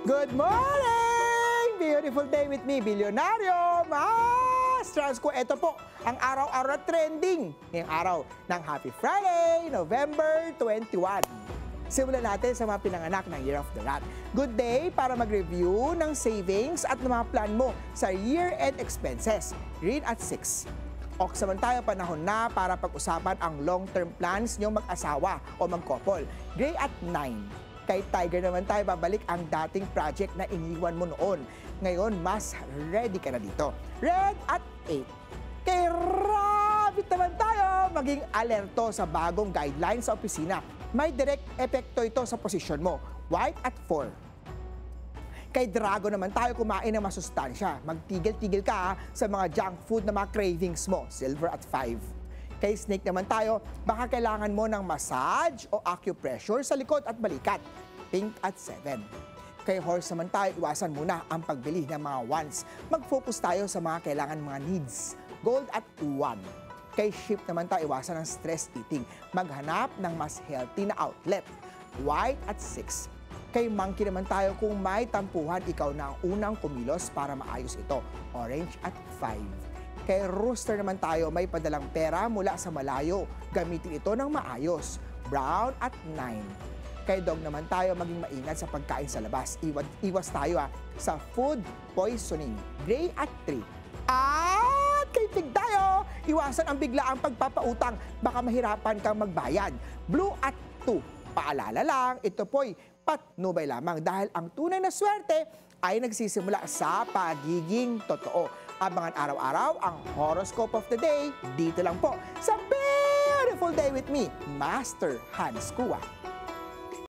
Good morning! Beautiful day with me, Bilyonaryo Mas Transco. Ito po ang araw-araw na trending ngayong araw ng Happy Friday, November 21. Simulan natin sa mga pinanganak ng Year of the Rat. Good day para mag-review ng savings at ng mga plan mo sa year-end expenses. Read at 6. Ox naman tayo, panahon na para pag-usapan ang long-term plans niyong mag-asawa o mag-couple. Gray at 9. Kay Tiger naman tayo, babalik ang dating project na iniwan mo noon. Ngayon, mas ready ka na dito. Red at 8. Kay Rabbit naman tayo, maging alerto sa bagong guidelines sa opisina. May direct epekto ito sa posisyon mo. White at 4. Kay Dragon naman tayo, kumain ng masustansya. Magtigil-tigil ka sa mga junk food na mga cravings mo. Silver at 5. Kay Snake naman tayo, baka kailangan mo ng massage o acupressure sa likod at balikat. Pink at 7. Kay Horse naman tayo, iwasan muna ang pagbili ng mga wants. Mag-focus tayo sa mga kailangan mga needs. Gold at 1. Kay Sheep naman tayo, iwasan ng stress eating. Maghanap ng mas healthy na outlet. White at 6. Kay Monkey naman tayo, kung may tampuhan, ikaw na ang unang kumilos para maayos ito. Orange at 5. Kay Rooster naman tayo, may padalang pera mula sa malayo. Gamitin ito ng maayos. Brown at 9. Kay Dog naman tayo, maging maingat sa pagkain sa labas. Iwas tayo sa food poisoning. Gray at 3. At kay Pig tayo, iwasan ang biglaang pagpapautang. Baka mahirapan kang magbayad. Blue at 2. Paalala lang, ito po'y patnubay lamang dahil ang tunay na swerte ay nagsisimula sa pagiging totoo. Abangan araw-araw ang horoscope of the day dito lang po sa Beautiful Day with me, Master Hans Kua.